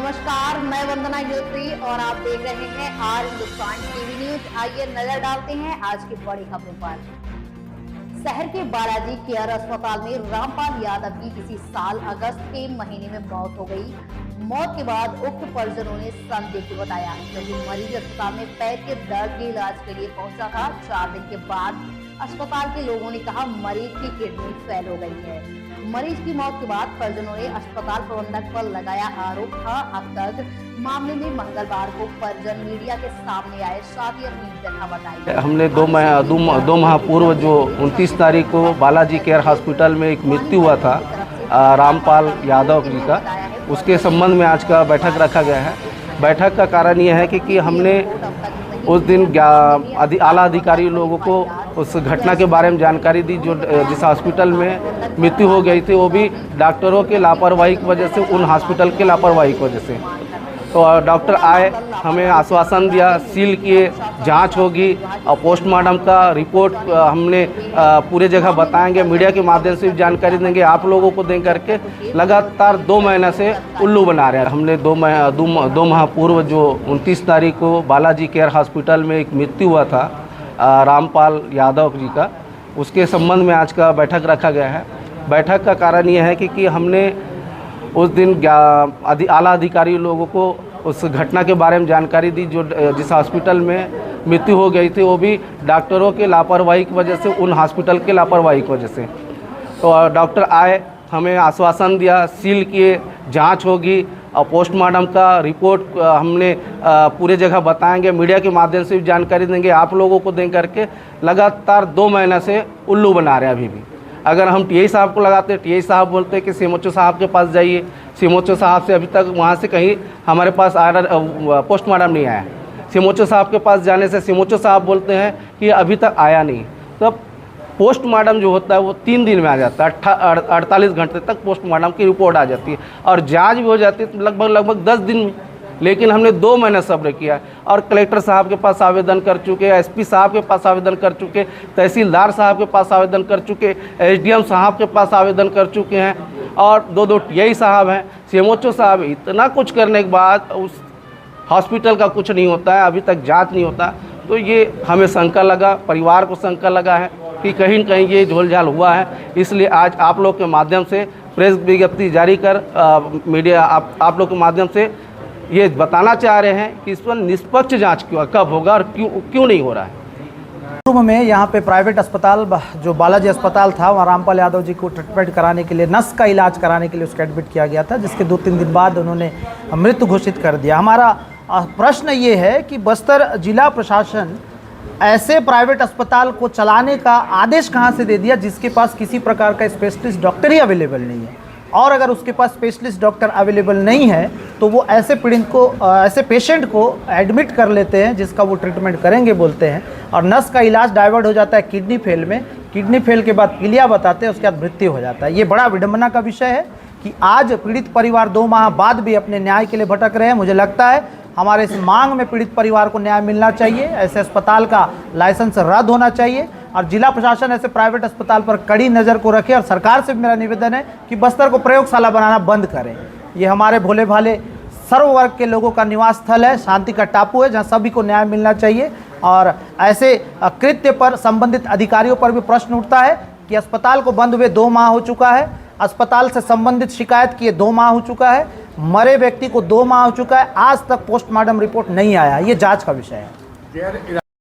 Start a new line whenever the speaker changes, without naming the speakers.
नमस्कार, मैं वंदना योत्री और आप देख रहे हैं आर हिंदुस्तान टीवी न्यूज। आइए नजर डालते हैं आज की बड़ी खबरों पर। शहर के बालाजी केयर अस्पताल में रामपाल यादव की इसी साल अगस्त के महीने में मौत हो गई। मौत के बाद उक्त परिजनों ने संदिग्ध बताया क्योंकि मरीज अस्पताल में पैर के दर्द के इलाज के लिए पहुंचा था। 4 दिन के बाद अस्पताल के लोगों ने कहा मरीज की किडनी फेल हो गई है। मरीज की मौत के बाद परिजनों ने अस्पताल प्रबंधक पर लगाया आरोप था। अब तक मामले में मंगलवार को परिजन मीडिया के सामने आए, साथ ही अपनी व्यथा बताई।
हमने दो माह पूर्व जो 29 तारीख को बालाजी केयर हॉस्पिटल में एक मृत्यु हुआ था रामपाल यादव जी का, उसके संबंध में आज का बैठक रखा गया है। बैठक का कारण यह है कि हमने उस दिन आला अधिकारी लोगों को उस घटना के बारे में जानकारी दी जो जिस हॉस्पिटल में मृत्यु हो गई थी, वो भी डॉक्टरों के लापरवाही की वजह से, उन हॉस्पिटल के लापरवाही की वजह से। तो डॉक्टर आए, हमें आश्वासन दिया, सील किए, जांच होगी और पोस्टमार्टम का रिपोर्ट हमने पूरे जगह बताएंगे, मीडिया के माध्यम से भी जानकारी देंगे, आप लोगों को दें करके लगातार 2 महीने से उल्लू बना रहे हैं। हमने दो माह पूर्व जो 29 तारीख को बालाजी केयर हॉस्पिटल में एक मृत्यु हुआ था रामपाल यादव जी का, उसके संबंध में आज का बैठक रखा गया है। बैठक का कारण यह है कि हमने उस दिन आला अधिकारी लोगों को उस घटना के बारे में जानकारी दी जो जिस हॉस्पिटल में मृत्यु हो गई थी, वो भी डॉक्टरों के लापरवाही की वजह से, उन हॉस्पिटल के लापरवाही की वजह से। तो डॉक्टर आए, हमें आश्वासन दिया, सील किए, जांच होगी और पोस्टमार्टम का रिपोर्ट हमने पूरे जगह बताएंगे, मीडिया के माध्यम से भी जानकारी देंगे, आप लोगों को दें करके लगातार 2 महीने से उल्लू बना रहे हैं। अभी भी अगर हम टीआई साहब को लगाते, टीआई साहब बोलते कि सीएमओ साहब के पास जाइए, सीएमओ साहब से अभी तक वहाँ से कहीं हमारे पास पोस्टमार्टम नहीं आया। सीएमओ साहब के पास जाने से सीएमओ साहब बोलते हैं कि अभी तक आया नहीं। तो पोस्टमार्टम जो होता है वो 3 दिन में आ जाता है, 48 घंटे तक पोस्टमार्टम की रिपोर्ट आ जाती है और जांच भी हो जाती है लगभग 10 दिन में। लेकिन हमने 2 महीने सब्र किया और कलेक्टर साहब के पास आवेदन कर चुके, एसपी साहब के पास आवेदन कर चुके, तहसीलदार साहब के पास आवेदन कर चुके, एसडीएम साहब के पास आवेदन कर चुके हैं और 2 टीआई साहब हैं, सीएमओ साहब। इतना कुछ करने के बाद उस हॉस्पिटल का कुछ नहीं होता है, अभी तक जाँच नहीं होता। तो ये हमें शंका लगा, परिवार को शंका लगा है कि कहीं न कहीं ये झोलझाल हुआ है। इसलिए आज आप लोग के माध्यम से प्रेस विज्ञप्ति जारी कर मीडिया आप लोग के माध्यम से ये बताना चाह रहे हैं कि इस पर निष्पक्ष जांच कब होगा और क्यों नहीं हो रहा है।
पूर्व में यहाँ पे प्राइवेट अस्पताल जो बालाजी अस्पताल था, वहाँ रामपाल यादव जी को ट्रीटमेंट कराने के लिए, नस का इलाज कराने के लिए उसको एडमिट किया गया था, जिसके 2-3 दिन बाद उन्होंने मृत्यु घोषित कर दिया। हमारा प्रश्न ये है कि बस्तर जिला प्रशासन ऐसे प्राइवेट अस्पताल को चलाने का आदेश कहाँ से दे दिया जिसके पास किसी प्रकार का स्पेशलिस्ट डॉक्टर ही अवेलेबल नहीं है। और अगर उसके पास स्पेशलिस्ट डॉक्टर अवेलेबल नहीं है तो वो ऐसे पीड़ित को, ऐसे पेशेंट को एडमिट कर लेते हैं जिसका वो ट्रीटमेंट करेंगे बोलते हैं, और नस का इलाज डाइवर्ट हो जाता है किडनी फेल में। किडनी फेल के बाद पीलिया बताते हैं, उसके बाद मृत्यु हो जाता है। ये बड़ा विडंबना का विषय है कि आज पीड़ित परिवार 2 माह बाद भी अपने न्याय के लिए भटक रहे हैं। मुझे लगता है हमारे इस मांग में पीड़ित परिवार को न्याय मिलना चाहिए, ऐसे अस्पताल का लाइसेंस रद्द होना चाहिए और जिला प्रशासन ऐसे प्राइवेट अस्पताल पर कड़ी नज़र को रखे। और सरकार से मेरा निवेदन है कि बस्तर को प्रयोगशाला बनाना बंद करें। ये हमारे भोले भाले सर्व वर्ग के लोगों का निवास स्थल है, शांति का टापू है, जहाँ सभी को न्याय मिलना चाहिए। और ऐसे कृत्य पर संबंधित अधिकारियों पर भी प्रश्न उठता है कि अस्पताल को बंद हुए 2 माह हो चुका है, अस्पताल से संबंधित शिकायत किए 2 माह हो चुका है, मरे व्यक्ति को 2 माह हो चुका है, आज तक पोस्टमार्टम रिपोर्ट नहीं आया। ये जांच का विषय है।